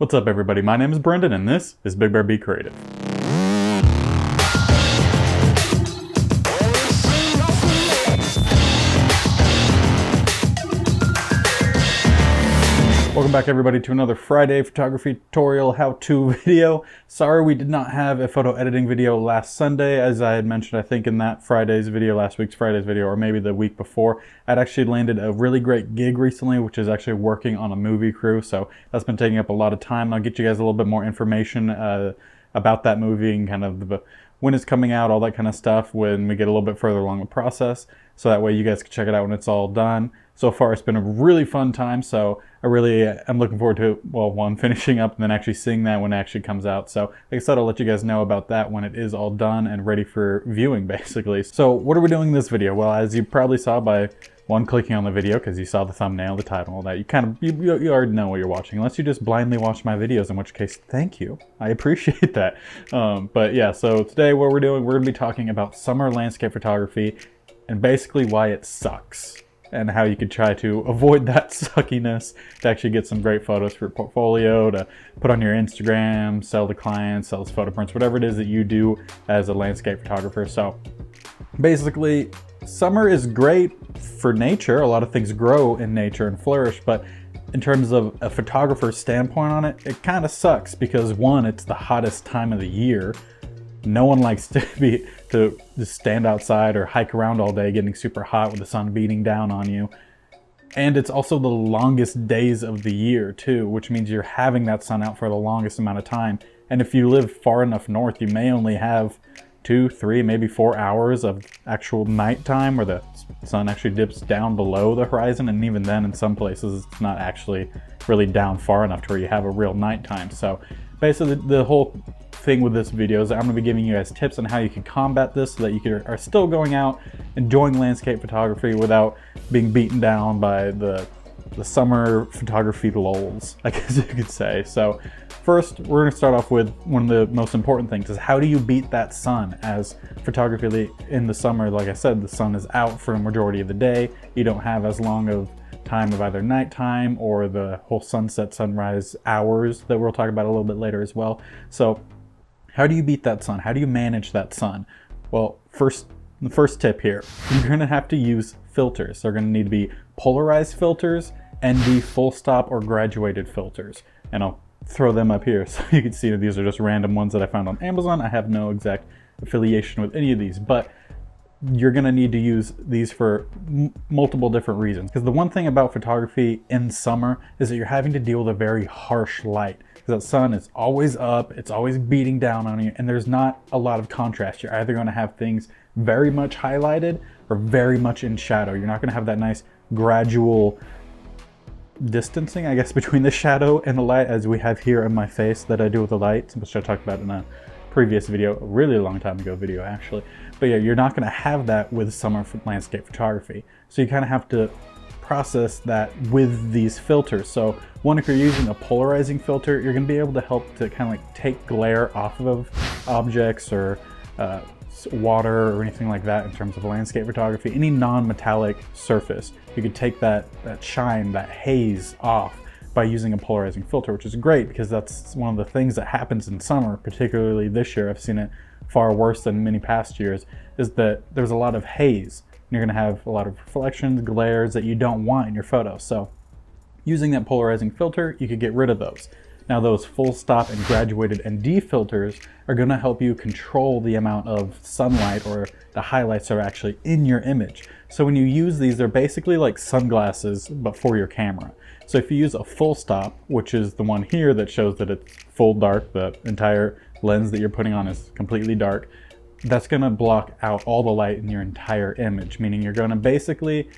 What's up everybody, my name is Brendan and this is BigBearB Creative. Welcome back everybody to another Friday photography tutorial how-to video. Sorry we did not have a photo editing video last Sunday, as I had mentioned I think in that Friday's video, last week's Friday's video, or maybe the week before. I'd actually landed a really great gig recently, which is actually working on a movie crew, so that's been taking up a lot of time. I'll get you guys a little bit more information about that movie and kind of when it's coming out, all that kind of stuff when we get a little bit further along the process, so that way you guys can check it out when it's all done. So far it's been a really fun time, so I really am looking forward to, well, one, finishing up and then actually seeing that when it actually comes out. So like I said, I'll let you guys know about that when it is all done and ready for viewing basically. So what are we doing in this video? Well, as you probably saw by one, clicking on the video because you saw the thumbnail, the title, all that, you already know what you're watching, unless you just blindly watch my videos, in which case thank you, I appreciate that. But yeah, so today what we're doing, we're going to be talking about summer landscape photography and basically why it sucks and how you could try to avoid that suckiness to actually get some great photos for your portfolio, to put on your Instagram, sell to clients, sell as photo prints, whatever it is that you do as a landscape photographer. So basically, summer is great for nature. A lot of things grow in nature and flourish, but in terms of a photographer's standpoint on it, it kind of sucks because one, it's the hottest time of the year. No one likes to just stand outside or hike around all day getting super hot with the sun beating down on you. And it's also the longest days of the year too, which means you're having that sun out for the longest amount of time. And if you live far enough north, you may only have 2, 3, maybe 4 hours of actual nighttime where the sun actually dips down below the horizon. And even then, in some places, it's not actually really down far enough to where you have a real nighttime. So basically the whole thing with this video is that I'm going to be giving you guys tips on how you can combat this so that you are still going out enjoying landscape photography without being beaten down by the summer photography lulls, I guess you could say. So first, we're going to start off with one of the most important things is how do you beat that sun? As photography in the summer, like I said, the sun is out for a majority of the day. You don't have as long of time of either nighttime or the whole sunset sunrise hours that we'll talk about a little bit later as well. So how do you beat that sun? How do you manage that sun? Well, the first tip here, you're going to have to use filters. They're going to need to be polarized filters and the full stop or graduated filters. And I'll throw them up here so you can see that these are just random ones that I found on Amazon. I have no exact affiliation with any of these, but you're going to need to use these for multiple different reasons. Because the one thing about photography in summer is that you're having to deal with a very harsh light. Because the sun is always up, it's always beating down on you, and there's not a lot of contrast. You're either going to have things very much highlighted or very much in shadow. You're not going to have that nice gradual distancing, I guess, between the shadow and the light, as we have here in my face that I do with the light, which I talked about in a previous video, a really long time ago video actually. But yeah, you're not going to have that with summer landscape photography. So you kind of have to process that with these filters. So one, if you're using a polarizing filter, you're going to be able to help to kind of like take glare off of objects or water or anything like that in terms of landscape photography. Any non-metallic surface, you could take that shine, that haze off by using a polarizing filter, which is great because that's one of the things that happens in summer, particularly this year. I've seen it far worse than many past years, is that there's a lot of haze. You're going to have a lot of reflections, glares that you don't want in your photo. So using that polarizing filter, you could get rid of those. Now those full stop and graduated ND filters are going to help you control the amount of sunlight or the highlights that are actually in your image. So when you use these, they're basically like sunglasses, but for your camera. So if you use a full stop, which is the one here that shows that it's full dark, the entire lens that you're putting on is completely dark, that's going to block out all the light in your entire image, meaning you're going to basically,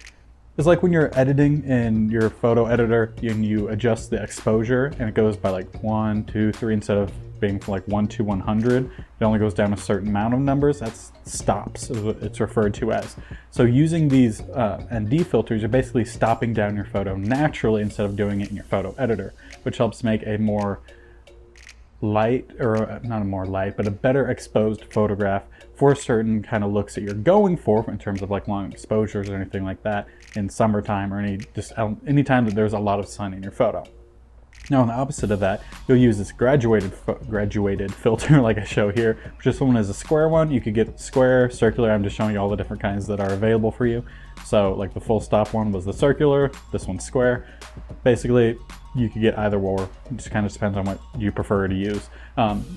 it's like when you're editing in your photo editor and you adjust the exposure and it goes by like 1, 2, 3 instead of being from like 1 to 100, it only goes down a certain amount of numbers. That's stops is what it's referred to as. So using these ND filters, you're basically stopping down your photo naturally instead of doing it in your photo editor, which helps make a more light, or not a more light, but a better exposed photograph for certain kind of looks that you're going for in terms of like long exposures or anything like that in summertime or any time that there's a lot of sun in your photo. Now on the opposite of that, you'll use this graduated filter like I show here, which is one is a square one. You could get square, circular. I'm just showing you all the different kinds that are available for you. So like the full stop one was the circular, this one's square. Basically, you could get either or. It just kind of depends on what you prefer to use.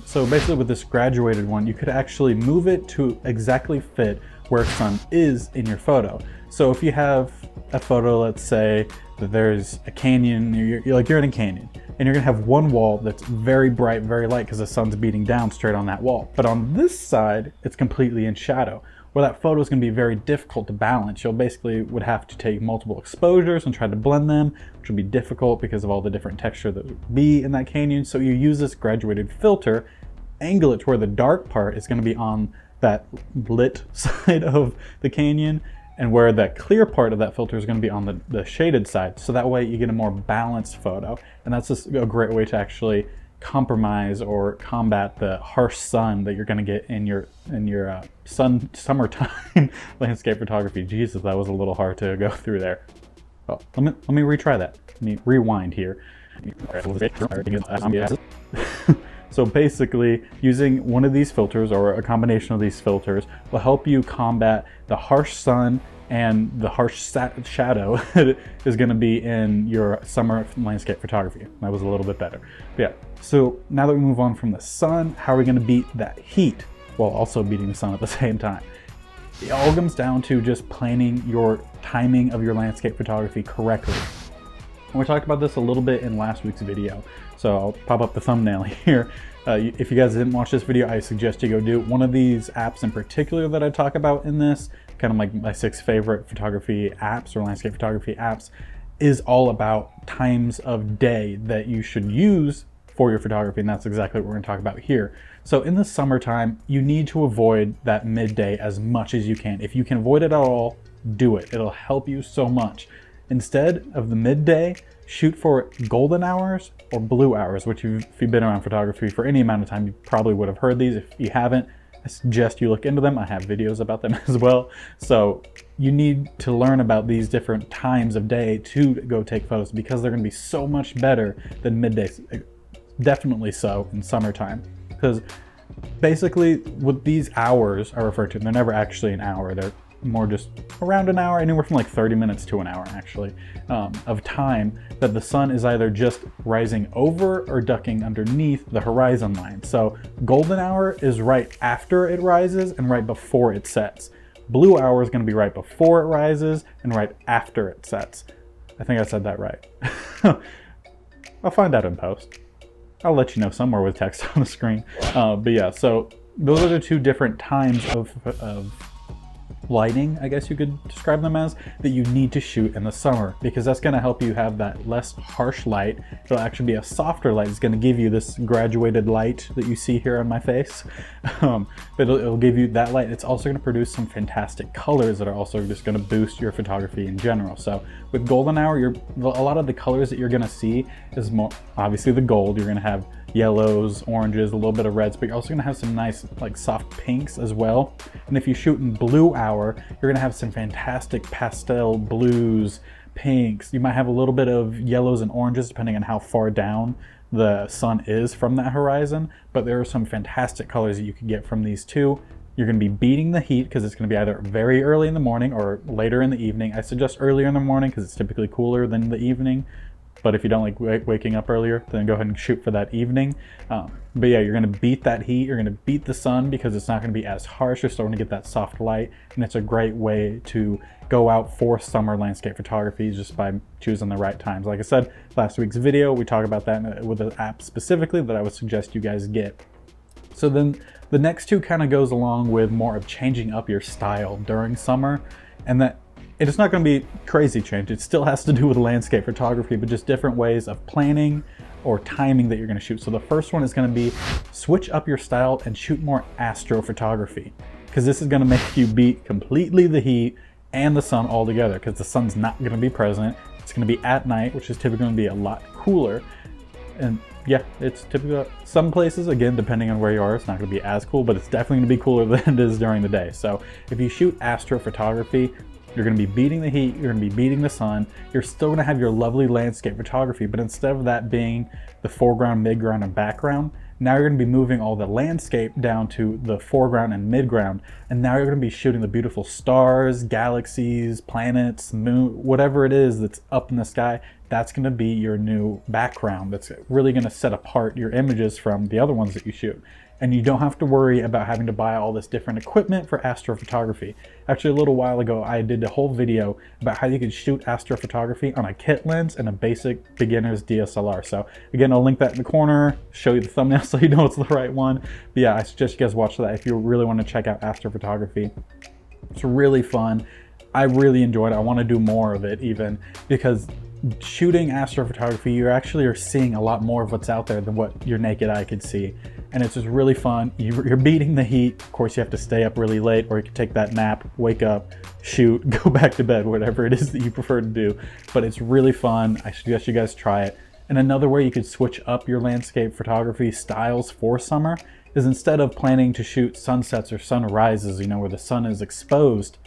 So basically with this graduated one, you could actually move it to exactly fit where sun is in your photo. So if you have a photo, let's say that there's a canyon, you're in a canyon, and you're gonna have one wall that's very bright, very light because the sun's beating down straight on that wall. But on this side, it's completely in shadow. Well, that photo is gonna be very difficult to balance. You'll basically would have to take multiple exposures and try to blend them, which would be difficult because of all the different texture that would be in that canyon. So you use this graduated filter, angle it to where the dark part is gonna be on that lit side of the canyon, and where that clear part of that filter is going to be on the shaded side. So that way you get a more balanced photo. And that's just a great way to actually compromise or combat the harsh sun that you're going to get in your summertime landscape photography. Jesus, that was a little hard to go through there. Well, let me retry that. Let me rewind here. So basically, using one of these filters or a combination of these filters will help you combat the harsh sun and the harsh shadow that is going to be in your summer landscape photography. That was a little bit better. But yeah, so now that we move on from the sun, how are we going to beat that heat while also beating the sun at the same time? It all comes down to just planning your timing of your landscape photography correctly. And we talked about this a little bit in last week's video, so I'll pop up the thumbnail here. If you guys didn't watch this video, I suggest you go do it. One of these apps in particular that I talk about in this, kind of like my 6 favorite photography apps or landscape photography apps, is all about times of day that you should use for your photography, and that's exactly what we're going to talk about here. So in the summertime, you need to avoid that midday as much as you can. If you can avoid it at all, do it. It'll help you so much. Instead of the midday, shoot for golden hours or blue hours, which if you've been around photography for any amount of time, you probably would have heard these. If you haven't, I suggest you look into them. I have videos about them as well. So you need to learn about these different times of day to go take photos because they're going to be so much better than middays. Definitely so in summertime, because basically what these hours are referred to, they're never actually an hour. They're more just around an hour, anywhere from like 30 minutes to an hour actually, of time that the sun is either just rising over or ducking underneath the horizon line. So golden hour is right after it rises and right before it sets. Blue hour is going to be right before it rises and right after it sets. I think I said that right. I'll find out in post. I'll let you know somewhere with text on the screen. But yeah, so those are the two different times of lighting, I guess you could describe them as, that you need to shoot in the summer, because that's going to help you have that less harsh light. It'll actually be a softer light. It's going to give you this graduated light that you see here on my face. But it'll give you that light. It's also going to produce some fantastic colors that are also just going to boost your photography in general. So with golden hour, a lot of the colors that you're going to see is more obviously the gold. You're going to have yellows, oranges, a little bit of reds, but you're also going to have some nice like soft pinks as well. And if you shoot in blue hour, you're going to have some fantastic pastel blues, pinks. You might have a little bit of yellows and oranges depending on how far down the sun is from that horizon, but there are some fantastic colors that you can get from these two. You're going to be beating the heat because it's going to be either very early in the morning or later in the evening. I suggest earlier in the morning because it's typically cooler than the evening. But if you don't like waking up earlier, then go ahead and shoot for that evening. But yeah, you're going to beat that heat. You're going to beat the sun because it's not going to be as harsh. You're starting to get that soft light. And it's a great way to go out for summer landscape photography just by choosing the right times. Like I said, last week's video, we talked about that with the app specifically that I would suggest you guys get. So then the next two kind of goes along with more of changing up your style during summer, and that it's not going to be crazy change. It still has to do with landscape photography, but just different ways of planning or timing that you're going to shoot. So the first one is going to be switch up your style and shoot more astrophotography, because this is going to make you beat completely the heat and the sun all together, because the sun's not going to be present. It's going to be at night, which is typically going to be a lot cooler. And yeah, it's typically some places, again, depending on where you are, it's not going to be as cool, but it's definitely going to be cooler than it is during the day. So if you shoot astrophotography, You're going to be beating the heat, you're going to be beating the sun, you're still going to have your lovely landscape photography, but instead of that being the foreground, midground, and background, now you're going to be moving all the landscape down to the foreground and midground, and now you're going to be shooting the beautiful stars, galaxies, planets, moon, whatever it is that's up in the sky. That's going to be your new background. That's really going to set apart your images from the other ones that you shoot. And you don't have to worry about having to buy all this different equipment for astrophotography. Actually, a little while ago, I did a whole video about how you could shoot astrophotography on a kit lens and a basic beginner's DSLR. So again, I'll link that in the corner, show you the thumbnail so you know it's the right one. But yeah, I suggest you guys watch that if you really want to check out astrophotography. It's really fun. I really enjoyed it. I want to do more of it even, because shooting astrophotography, you actually are seeing a lot more of what's out there than what your naked eye could see. And it's just really fun. You're beating the heat. Of course, you have to stay up really late, or you can take that nap, wake up, shoot, go back to bed, whatever it is that you prefer to do. But it's really fun. I suggest you guys try it. And another way you could switch up your landscape photography styles for summer is, instead of planning to shoot sunsets or sunrises, you know, where the sun is exposed,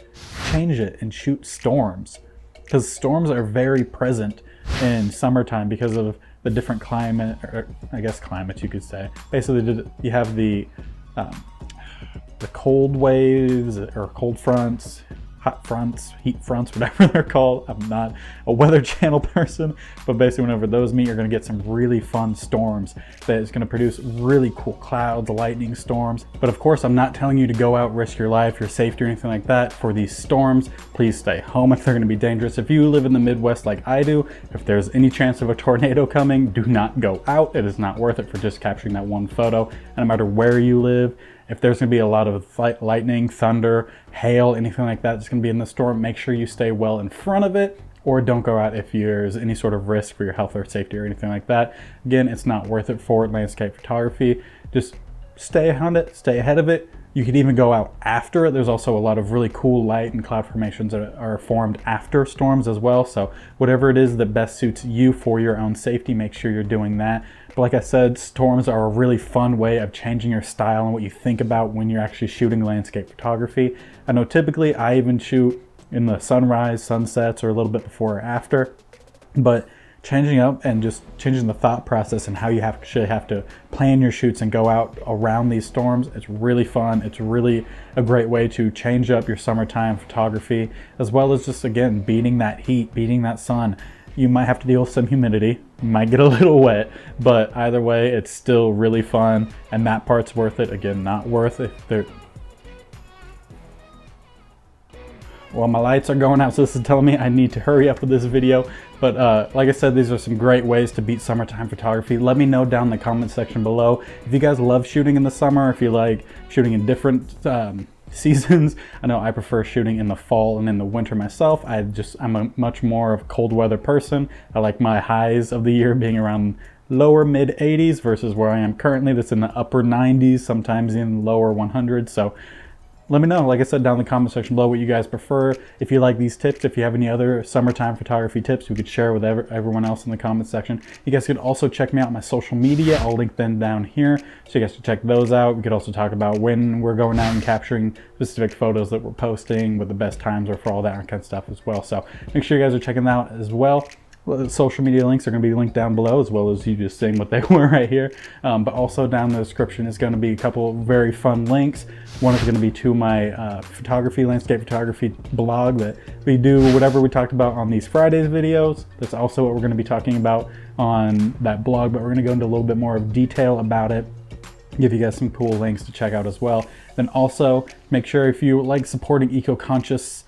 change it and shoot storms. Because storms are very present in summertime because of the different climate, or I guess climates you could say. Basically, you have the cold waves or cold fronts, hot fronts, heat fronts, whatever they're called. I'm not a Weather Channel person, but basically whenever those meet, you're going to get some really fun storms that is going to produce really cool clouds, lightning storms. But of course, I'm not telling you to go out, risk your life, your safety, or anything like that for these storms. Please stay home if they're going to be dangerous. If you live in the Midwest like I do, if there's any chance of a tornado coming, do not go out. It is not worth it for just capturing that one photo. And no matter where you live, if there's going to be a lot of lightning, thunder, hail, anything like that that's going to be in the storm, make sure you stay well in front of it, or don't go out if there's any sort of risk for your health or safety or anything like that. Again, it's not worth it for landscape photography. Just stay around it, stay ahead of it. You could even go out after it. There's also a lot of really cool light and cloud formations that are formed after storms as well. So whatever it is that best suits you for your own safety, make sure you're doing that. But like I said, storms are a really fun way of changing your style and what you think about when you're actually shooting landscape photography. I know typically I even shoot in the sunrise, sunsets, or a little bit before or after, but changing up and just changing the thought process and how you actually have to plan your shoots and go out around these storms, it's really fun. It's really a great way to change up your summertime photography, as well as just, again, beating that heat, beating that sun. You might have to deal with some humidity, you might get a little wet, but either way, it's still really fun, and that part's worth it. Again, not worth it. Well, my lights are going out, so this is telling me I need to hurry up with this video. But like I said, these are some great ways to beat summertime photography. Let me know down in the comment section below if you guys love shooting in the summer, if you like shooting in different seasons. I know I prefer shooting in the fall and in the winter myself. I'm a much more of cold weather person. I like my highs of the year being around lower mid 80s versus where I am currently, that's in the upper 90s, sometimes in lower 100s. So let me know, like I said, down in the comment section below what you guys prefer. If you like these tips, if you have any other summertime photography tips, we could share with everyone else in the comment section. You guys could also check me out on my social media. I'll link them down here, so you guys can check those out. We could also talk about when we're going out and capturing specific photos that we're posting, what the best times are for all that kind of stuff as well. So make sure you guys are checking that out as well. The social media links are going to be linked down below, as well as you just seeing what they were right here. But also down in the description is going to be a couple very fun links. One is going to be to my landscape photography blog, that we do whatever we talked about on these Fridays videos. That's also what we're going to be talking about on that blog, but we're going to go into a little bit more of detail about it, give you guys some cool links to check out as well. Then also make sure, if you like supporting eco-conscious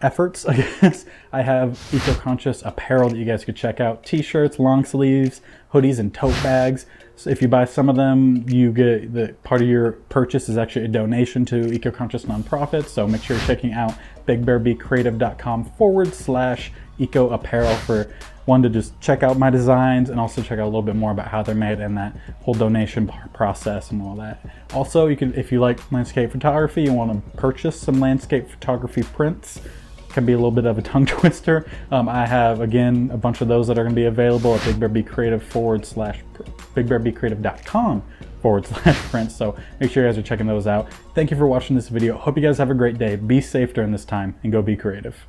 efforts, I guess, I have eco-conscious apparel that you guys could check out. T-shirts, long sleeves, hoodies, and tote bags. So if you buy some of them, you get the part of your purchase is actually a donation to eco-conscious nonprofits. So make sure you're checking out BigBearBCreative.com/eco apparel for one, to just check out my designs, and also check out a little bit more about how they're made and that whole donation process and all that. Also, you can, if you like landscape photography, you want to purchase some landscape photography prints. Can be a little bit of a tongue twister. I have, again, a bunch of those that are going to be available at BigBearB Creative /BigBearBCreative.com /prints. So make sure you guys are checking those out. Thank you for watching this video. Hope you guys have a great day. Be safe during this time and go be creative.